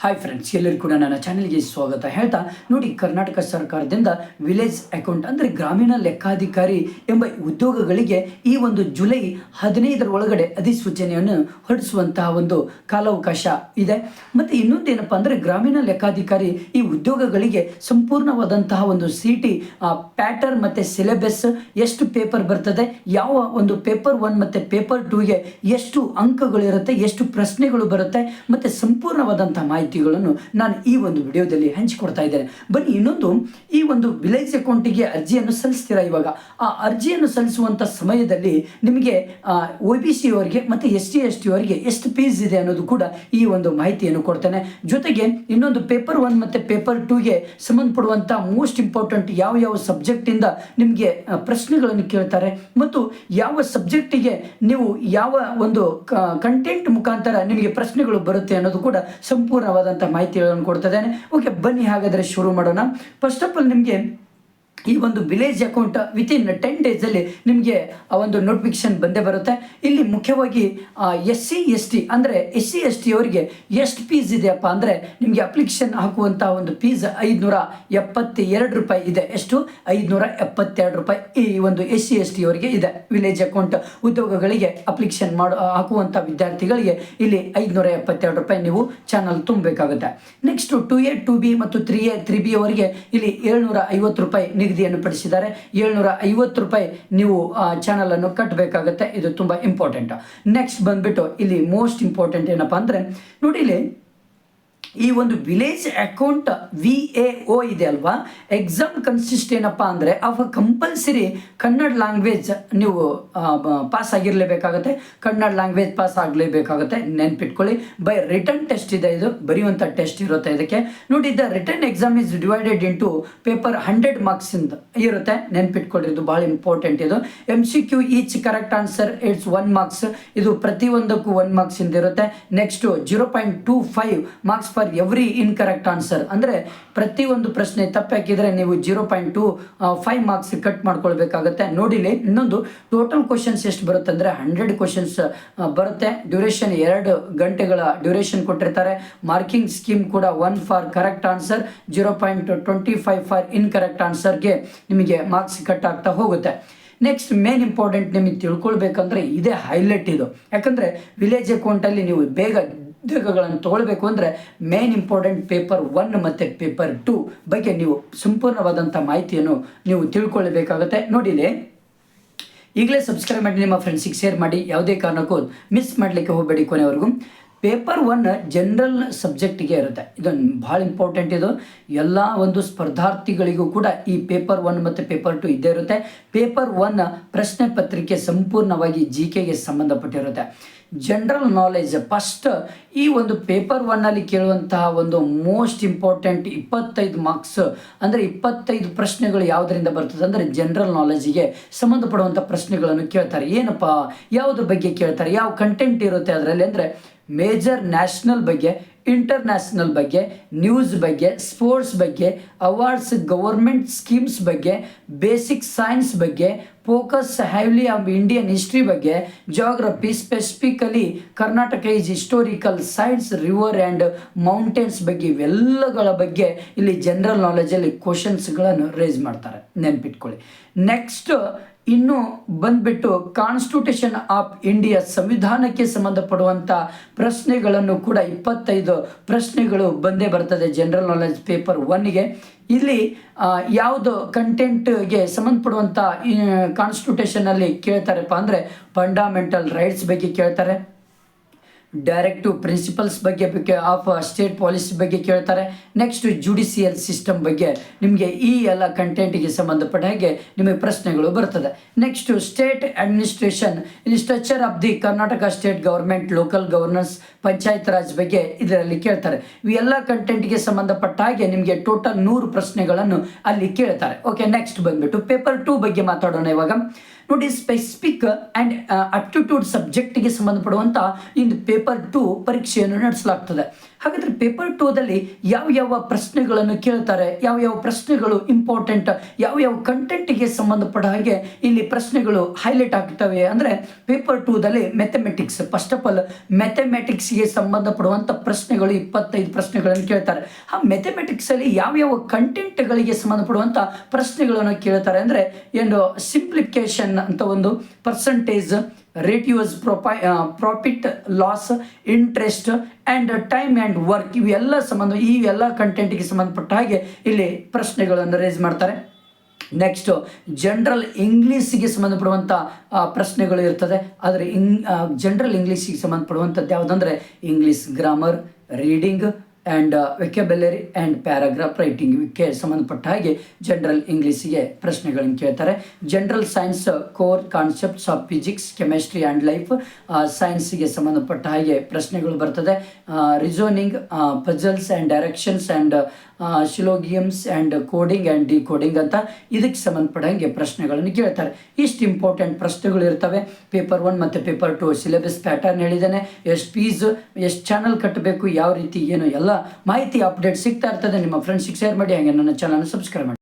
Hi friends, ಎಲ್ಲರಿಗೂ ಕೂಡ ನನ್ನ ಚಾನೆಲ್ಗೆ ಸ್ವಾಗತ ಹೇಳ್ತಾ ನೋಡಿ, ಕರ್ನಾಟಕ ಸರ್ಕಾರದಿಂದ ವಿಲೇಜ್ ಅಕೌಂಟ್ ಅಂದರೆ ಗ್ರಾಮೀಣ ಲೆಕ್ಕಾಧಿಕಾರಿ ಎಂಬ ಉದ್ಯೋಗಗಳಿಗೆ ಈ ಒಂದು ಜುಲೈ 15 ಒಳಗಡೆ ಅಧಿಸೂಚನೆಯನ್ನು ಹೊರಡಿಸುವಂತಹ ಒಂದು ಕಾಲಾವಕಾಶ ಇದೆ. ಮತ್ತು ಇನ್ನೊಂದೇನಪ್ಪ ಅಂದರೆ ಗ್ರಾಮೀಣ ಲೆಕ್ಕಾಧಿಕಾರಿ ಈ ಉದ್ಯೋಗಗಳಿಗೆ ಸಂಪೂರ್ಣವಾದಂತಹ ಒಂದು ಸಿಟಿ ಪ್ಯಾಟರ್ನ್ ಮತ್ತು ಸಿಲೆಬಸ್, ಎಷ್ಟು ಪೇಪರ್ ಬರ್ತದೆ, ಯಾವ ಒಂದು ಪೇಪರ್ 1 ಮತ್ತು ಪೇಪರ್ 2ಗೆ ಎಷ್ಟು ಅಂಕಗಳಿರುತ್ತೆ, ಎಷ್ಟು ಪ್ರಶ್ನೆಗಳು ಬರುತ್ತೆ ಮತ್ತು ಸಂಪೂರ್ಣವಾದಂತಹ ಮಾಹಿತಿಗಳನ್ನು ನಾನು ಈ ಒಂದು ವಿಡಿಯೋದಲ್ಲಿ ಹಂಚಿಕೊಡ್ತಾ ಇದ್ದೇನೆ. ಬನ್ನಿ, ಇನ್ನೊಂದು, ಈ ಒಂದು ವಿಲೇಜ್ ಅಕೌಂಟಿಗೆ ಅರ್ಜಿಯನ್ನು ಸಲ್ಲಿಸ್ತೀರಾ. ಇವಾಗ ಆ ಅರ್ಜಿಯನ್ನು ಸಲ್ಲಿಸುವಂಥ ಸಮಯದಲ್ಲಿ ನಿಮಗೆ OBC ಅವರಿಗೆ ಮತ್ತು ST ಅವರಿಗೆ ಎಷ್ಟು ಫೀಸ್ ಇದೆ ಅನ್ನೋದು ಕೂಡ ಈ ಒಂದು ಮಾಹಿತಿಯನ್ನು ಕೊಡ್ತೇನೆ. ಜೊತೆಗೆ ಇನ್ನೊಂದು ಪೇಪರ್ 1 ಮತ್ತು ಪೇಪರ್ 2ಗೆ ಸಂಬಂಧಪಡುವಂಥ ಮೋಸ್ಟ್ ಇಂಪಾರ್ಟೆಂಟ್ ಯಾವ ಸಬ್ಜೆಕ್ಟಿಂದ ನಿಮಗೆ ಪ್ರಶ್ನೆಗಳನ್ನು ಕೇಳ್ತಾರೆ ಮತ್ತು ಯಾವ ಸಬ್ಜೆಕ್ಟಿಗೆ ನೀವು ಯಾವ ಒಂದು ಕಂಟೆಂಟ್ ಮುಖಾಂತರ ನಿಮಗೆ ಪ್ರಶ್ನೆಗಳು ಬರುತ್ತೆ ಅನ್ನೋದು ಕೂಡ ಸಂಪೂರ್ಣವಾದಂಥ ಮಾಹಿತಿಗಳನ್ನು ಕೊಡ್ತಿದ್ದೇನೆ. ಓಕೆ, ಬನ್ನಿ ಹಾಗಾದರೆ ಶುರು ಮಾಡೋಣ. ಫಸ್ಟ್ ಆಫ್ ಆಲ್, ನಿಮಗೆ ಈ ಒಂದು ವಿಲೇಜ್ ಅಕೌಂಟ್ ವಿತಿನ್ 10 ಡೇಸಲ್ಲಿ ನಿಮಗೆ ಆ ಒಂದು ನೋಟಿಫಿಕೇಶನ್ ಬಂದೇ ಬರುತ್ತೆ. ಇಲ್ಲಿ ಮುಖ್ಯವಾಗಿ SC/ST ಅಂದರೆ SC/ST ಅವರಿಗೆ ಎಷ್ಟು ಫೀಸ್ ಇದೆಯಪ್ಪ ಅಂದರೆ ನಿಮಗೆ ಅಪ್ಲಿಕೇಶನ್ ಹಾಕುವಂಥ ಒಂದು ಫೀಸ್ 572 ರೂಪಾಯಿ ಇದೆ. ಎಷ್ಟು? 572 ರೂಪಾಯಿ ಈ ಒಂದು SC/ST ಅವರಿಗೆ ಇದೆ. ವಿಲೇಜ್ ಅಕೌಂಟ್ ಉದ್ಯೋಗಗಳಿಗೆ ಅಪ್ಲಿಕೇಶನ್ ಹಾಕುವಂಥ ವಿದ್ಯಾರ್ಥಿಗಳಿಗೆ ಇಲ್ಲಿ 572 ರೂಪಾಯಿ ನೀವು ಚಾನಲ್ ತುಂಬಬೇಕಾಗುತ್ತೆ. ನೆಕ್ಸ್ಟ್ 2A 2B ಮತ್ತು 3A 3B ಅವರಿಗೆ ಇಲ್ಲಿ 750 ರೂಪಾಯಿ ನಿಗದಿಯನ್ನು ಪಡಿಸಿದ್ದಾರೆ. 750 ರೂಪಾಯಿ ನೀವು ಚಾನಲ್ ಅನ್ನು ಕಟ್ಟಬೇಕಾಗುತ್ತೆ. ಇದು ತುಂಬಾ ಇಂಪಾರ್ಟೆಂಟ್. ನೆಕ್ಸ್ಟ್ ಬಂದ್ಬಿಟ್ಟು ಇಲ್ಲಿ ಮೋಸ್ಟ್ ಇಂಪಾರ್ಟೆಂಟ್ ಏನಪ್ಪಾ ಅಂದ್ರೆ ನೋಡಿ, ಇಲ್ಲಿ ಈ ಒಂದು ವಿಲೇಜ್ ಅಕೌಂಟ್ VAO ಇದೆ ಅಲ್ವಾ, ಎಕ್ಸಾಮ್ ಕನ್ಸಿಸ್ಟ್ ಏನಪ್ಪಾ ಅಂದರೆ ಕಂಪಲ್ಸರಿ ಕನ್ನಡ ಲ್ಯಾಂಗ್ವೇಜ್ ನೀವು ಪಾಸ್ ಆಗಿರಲೇಬೇಕಾಗುತ್ತೆ. ಕನ್ನಡ ಲ್ಯಾಂಗ್ವೇಜ್ ಪಾಸ್ ಆಗಲೇಬೇಕಾಗುತ್ತೆ, ನೆನ್ಪಿಟ್ಕೊಳ್ಳಿ. ಬೈ ರಿಟರ್ನ್ ಟೆಸ್ಟ್ ಇದೆ, ಇದು ಬರೆಯುವಂಥ ಟೆಸ್ಟ್ ಇರುತ್ತೆ. ಇದಕ್ಕೆ ನೋಡಿ, the return exam is divided into paper 100 marks ಇಂದ ಇರುತ್ತೆ, ನೆನ್ಪಿಟ್ಕೊಳ್ಳಿ. ಇದು ಭಾಳ ಇಂಪಾರ್ಟೆಂಟ್. ಇದು MCQ each correct answer it's 1 marks. ಇದು ಪ್ರತಿಯೊಂದಕ್ಕೂ 1 ಮಾರ್ಕ್ಸ್ ಇಂದ ಇರುತ್ತೆ. Next 0.25 marks for every incorrect answer, ಅಂದರೆ ಪ್ರತಿಯೊಂದು ಪ್ರಶ್ನೆ ತಪ್ಪಾಕಿದ್ರೆ ನೀವು 0.25 ಮಾರ್ಕ್ಸ್ ಕಟ್ ಮಾಡ್ಕೊಳ್ಬೇಕಾಗತ್ತೆ. ನೋಡಿಲಿ, ಇನ್ನೊಂದು ಟೋಟಲ್ ಕ್ವಶನ್ಸ್ ಎಷ್ಟು ಬರುತ್ತೆ ಅಂದರೆ 100 ಕ್ವಶನ್ಸ್ ಬರುತ್ತೆ. ಡ್ಯೂರೇಷನ್ 2 ಗಂಟೆಗಳ ಡ್ಯೂರೇಷನ್ ಕೊಟ್ಟಿರ್ತಾರೆ. ಮಾರ್ಕಿಂಗ್ ಸ್ಕೀಮ್ ಕೂಡ 1 for correct answer, 0.25 for incorrect ಆನ್ಸರ್ಗೆ ನಿಮಗೆ ಮಾರ್ಕ್ಸ್ ಕಟ್ ಆಗ್ತಾ ಹೋಗುತ್ತೆ. ನೆಕ್ಸ್ಟ್ ಮೇನ್ ಇಂಪಾರ್ಟೆಂಟ್ ನಿಮಗೆ ತಿಳ್ಕೊಳ್ಬೇಕಂದ್ರೆ ಇದೇ ಹೈಲೈಟ್ ಇದು. ಯಾಕಂದರೆ ವಿಲೇಜ್ ಅಕೌಂಟಲ್ಲಿ ನೀವು ಬೇಗ ಉದ್ಯೋಗಗಳನ್ನು ತಗೊಳ್ಬೇಕು ಅಂದರೆ ಮೇನ್ ಇಂಪಾರ್ಟೆಂಟ್ ಪೇಪರ್ 1 ಮತ್ತು ಪೇಪರ್ 2 ಬಗ್ಗೆ ನೀವು ಸಂಪೂರ್ಣವಾದಂಥ ಮಾಹಿತಿಯನ್ನು ನೀವು ತಿಳ್ಕೊಳ್ಬೇಕಾಗುತ್ತೆ. ನೋಡಿಲಿ, ಈಗಲೇ ಸಬ್ಸ್ಕ್ರೈಬ್ ಮಾಡಿ, ನಿಮ್ಮ ಫ್ರೆಂಡ್ಸಿಗೆ ಶೇರ್ ಮಾಡಿ, ಯಾವುದೇ ಕಾರಣಕ್ಕೂ ಮಿಸ್ ಮಾಡಲಿಕ್ಕೆ ಹೋಗಬೇಡಿ ಕೊನೆವರೆಗೂ. ಪೇಪರ್ 1 ಜನರಲ್ ಸಬ್ಜೆಕ್ಟಿಗೆ ಇರುತ್ತೆ. ಇದೊಂದು ಭಾಳ ಇಂಪಾರ್ಟೆಂಟ್. ಇದು ಎಲ್ಲ ಒಂದು ಸ್ಪರ್ಧಾರ್ಥಿಗಳಿಗೂ ಕೂಡ ಈ ಪೇಪರ್ 1 ಮತ್ತು ಪೇಪರ್ 2 ಇದ್ದೇ ಇರುತ್ತೆ. ಪೇಪರ್ 1 ಪ್ರಶ್ನೆ ಪತ್ರಿಕೆ ಸಂಪೂರ್ಣವಾಗಿ GKಗೆ ಸಂಬಂಧಪಟ್ಟಿರುತ್ತೆ. ಜನರಲ್ ನಾಲೆಜ್ ಫಸ್ಟ್ ಈ ಒಂದು ಪೇಪರ್ 1 ಕೇಳುವಂತಹ ಒಂದು ಮೋಸ್ಟ್ ಇಂಪಾರ್ಟೆಂಟ್ 25 ಮಾರ್ಕ್ಸ್ ಅಂದರೆ 25 ಪ್ರಶ್ನೆಗಳು ಯಾವುದರಿಂದ ಬರ್ತದೆ ಅಂದರೆ ಜನರಲ್ ನಾಲೆಜಿಗೆ ಸಂಬಂಧಪಡುವಂಥ ಪ್ರಶ್ನೆಗಳನ್ನು ಕೇಳ್ತಾರೆ. ಏನಪ್ಪ, ಯಾವುದ್ರ ಬಗ್ಗೆ ಕೇಳ್ತಾರೆ, ಯಾವ ಕಂಟೆಂಟ್ ಇರುತ್ತೆ ಅದರಲ್ಲಿ ಅಂದರೆ ಮೇಜರ್ ನ್ಯಾಷನಲ್ ಬಗ್ಗೆ, ಇಂಟರ್ನ್ಯಾಷನಲ್ ಬಗ್ಗೆ, ನ್ಯೂಸ್ ಬಗ್ಗೆ, ಸ್ಪೋರ್ಟ್ಸ್ ಬಗ್ಗೆ, ಅವಾರ್ಡ್ಸ್, ಗವರ್ಮೆಂಟ್ ಸ್ಕೀಮ್ಸ್ ಬಗ್ಗೆ, ಬೇಸಿಕ್ ಸೈನ್ಸ್ ಬಗ್ಗೆ, ಫೋಕಸ್ ಹ್ಯಾವ್ಲಿ ಆಫ್ ಇಂಡಿಯನ್ ಹಿಸ್ಟ್ರಿ ಬಗ್ಗೆ, geography, specifically Karnataka is historical sites, river and mountains ಬಗ್ಗೆ, ಇವೆಲ್ಲಗಳ ಬಗ್ಗೆ ಇಲ್ಲಿ ಜನರಲ್ ನಾಲೆಜಲ್ಲಿ ಕ್ವಶನ್ಸ್ಗಳನ್ನು ರೇಸ್ ಮಾಡ್ತಾರೆ, ನೆನ್ಪಿಟ್ಕೊಳ್ಳಿ. ನೆಕ್ಸ್ಟ್ ಇನ್ನು ಬಂದ್ಬಿಟ್ಟು ಕಾನ್ಸ್ಟಿಟ್ಯೂಷನ್ ಆಫ್ ಇಂಡಿಯಾ, ಸಂವಿಧಾನಕ್ಕೆ ಸಂಬಂಧಪಡುವಂಥ ಪ್ರಶ್ನೆಗಳನ್ನು ಕೂಡ 25 ಪ್ರಶ್ನೆಗಳು ಬಂದೇ ಬರ್ತದೆ ಜನರಲ್ ನಾಲೆಜ್ ಪೇಪರ್ 1ಗೆ. ಇಲ್ಲಿ ಯಾವುದು ಕಂಟೆಂಟ್ಗೆ ಸಂಬಂಧಪಡುವಂಥ ಕಾನ್ಸ್ಟಿಟ್ಯೂಷನಲ್ಲಿ ಕೇಳ್ತಾರಪ್ಪ ಅಂದರೆ ಫಂಡಮೆಂಟಲ್ ರೈಟ್ಸ್ ಬಗ್ಗೆ ಕೇಳ್ತಾರೆ, ಡೈರೆಕ್ಟಿವ್ ಪ್ರಿನ್ಸಿಪಲ್ಸ್ ಬಗ್ಗೆ ಆಫ್ ಸ್ಟೇಟ್ ಪಾಲಿಸಿ ಬಗ್ಗೆ ಕೇಳ್ತಾರೆ. ನೆಕ್ಸ್ಟ್ ಜುಡಿಷಿಯಲ್ ಸಿಸ್ಟಮ್ ಬಗ್ಗೆ ನಿಮಗೆ ಈ ಎಲ್ಲ ಕಂಟೆಂಟಿಗೆ ಸಂಬಂಧಪಟ್ಟ ಹಾಗೆ ನಿಮಗೆ ಪ್ರಶ್ನೆಗಳು ಬರ್ತದೆ. ನೆಕ್ಸ್ಟ್ ಸ್ಟೇಟ್ ಅಡ್ಮಿನಿಸ್ಟ್ರೇಷನ್, ಇಲ್ಲಿ structure of the Karnataka state government, local governance, panchayat Raj ಬಗ್ಗೆ ಇದರಲ್ಲಿ ಕೇಳ್ತಾರೆ. ಇವೆಲ್ಲ ಕಂಟೆಂಟ್ಗೆ ಸಂಬಂಧಪಟ್ಟ ಹಾಗೆ ನಿಮಗೆ ಟೋಟಲ್ 100 ಪ್ರಶ್ನೆಗಳನ್ನು ಅಲ್ಲಿ ಕೇಳ್ತಾರೆ. ಓಕೆ, ನೆಕ್ಸ್ಟ್ ಬಂದ್ಬಿಟ್ಟು ಪೇಪರ್ 2 ಬಗ್ಗೆ ಮಾತಾಡೋಣ ಇವಾಗ. ನೋಡಿ, ಸ್ಪೆಸಿಫಿಕ್ ಆ್ಯಂಡ್ ಅಪ್ಟಿಟ್ಯೂಡ್ ಸಬ್ಜೆಕ್ಟಿಗೆ ಸಂಬಂಧಪಡುವಂಥ ಇಂದು ಪೇಪರ್ 2 ಪರೀಕ್ಷೆಯನ್ನು ನಡೆಸಲಾಗ್ತದೆ. ಹಾಗಾದರೆ ಪೇಪರ್ 2ದಲ್ಲಿ ಯಾವ ಪ್ರಶ್ನೆಗಳನ್ನು ಕೇಳ್ತಾರೆ, ಯಾವ ಪ್ರಶ್ನೆಗಳು ಇಂಪಾರ್ಟೆಂಟ್, ಯಾವ ಕಂಟೆಂಟಿಗೆ ಸಂಬಂಧಪಟ್ಟ ಹಾಗೆ ಇಲ್ಲಿ ಪ್ರಶ್ನೆಗಳು ಹೈಲೈಟ್ ಆಗ್ತವೆ ಅಂದರೆ ಪೇಪರ್ 2ದಲ್ಲಿ ಮ್ಯಾಥಮೆಟಿಕ್ಸ್, ಫಸ್ಟ್ ಆಫ್ ಆಲ್ ಮ್ಯಾಥಮೆಟಿಕ್ಸ್ಗೆ ಸಂಬಂಧಪಡುವಂಥ ಪ್ರಶ್ನೆಗಳು 25 ಪ್ರಶ್ನೆಗಳನ್ನು ಕೇಳ್ತಾರೆ. ಆ ಮ್ಯಾಥಮೆಟಿಕ್ಸಲ್ಲಿ ಯಾವ ಕಂಟೆಂಟ್ಗಳಿಗೆ ಸಂಬಂಧಪಡುವಂಥ ಪ್ರಶ್ನೆಗಳನ್ನು ಕೇಳ್ತಾರೆ ಅಂದರೆ ಏನು ಸಿಂಪ್ಲಿಫಿಕೇಶನ್ ಅಂತ ಒಂದು, percentage, ratios, profit loss, interest and time and work, ಇವೆಲ್ಲ ಕಂಟೆಂಟಿಗೆ ಸಂಬಂಧಪಟ್ಟ ಹಾಗೆ ಇಲ್ಲಿ ಪ್ರಶ್ನೆಗಳನ್ನು ರೇಸ್ ಮಾಡ್ತಾರೆ. ನೆಕ್ಸ್ಟು ಜನರಲ್ ಇಂಗ್ಲೀಷಿಗೆ ಸಂಬಂಧಪಡುವಂಥ ಪ್ರಶ್ನೆಗಳು ಇರ್ತದೆ. ಆದರೆ ಜನರಲ್ ಇಂಗ್ಲೀಷಿಗೆ ಸಂಬಂಧಪಡುವಂಥದ್ದು ಯಾವುದಂದರೆ English grammar, reading and vocabulary and paragraph writing, ಇವಕ್ಕೆ ಸಂಬಂಧಪಟ್ಟ ಹಾಗೆ ಜನರಲ್ ಇಂಗ್ಲೀಷಿಗೆ ಪ್ರಶ್ನೆಗಳನ್ನು ಕೇಳ್ತಾರೆ. General science core concepts of physics, chemistry and life, ಸೈನ್ಸಿಗೆ ಸಂಬಂಧಪಟ್ಟ ಹಾಗೆ ಪ್ರಶ್ನೆಗಳು ಬರ್ತದೆ. Reasoning, puzzles and directions and syllogisms and coding and decoding ಅಂತ ಇದಕ್ಕೆ ಸಂಬಂಧಪಟ್ಟ ಹಾಗೆ ಪ್ರಶ್ನೆಗಳನ್ನು ಕೇಳ್ತಾರೆ. ಇಷ್ಟು ಇಂಪಾರ್ಟೆಂಟ್ ಪ್ರಶ್ನೆಗಳು ಇರ್ತವೆ. ಪೇಪರ್ 1 ಮತ್ತು ಪೇಪರ್ 2 ಸಿಲೆಬಸ್ ಪ್ಯಾಟರ್ನ್ ಹೇಳಿದ್ದೇನೆ, ಎಷ್ಟು ಫೀಸ್, ಎಷ್ಟು ಚಾನಲ್ ಕಟ್ಟಬೇಕು, ಯಾವ ರೀತಿ ಏನು ಎಲ್ಲ ಮಾಹಿತಿ ಅಪ್ಡೇಟ್ ಸಿಗ್ತಾ ಇರ್ತದೆ. ನಿಮ್ಮ ಫ್ರೆಂಡ್ಸಿಗೆ ಶೇರ್ ಮಾಡಿ, ಹಾಗೆ ನನ್ನ ಚಾನಲ್ ಸಬ್ಸ್ಕ್ರೈಬ್ ಮಾಡಿ.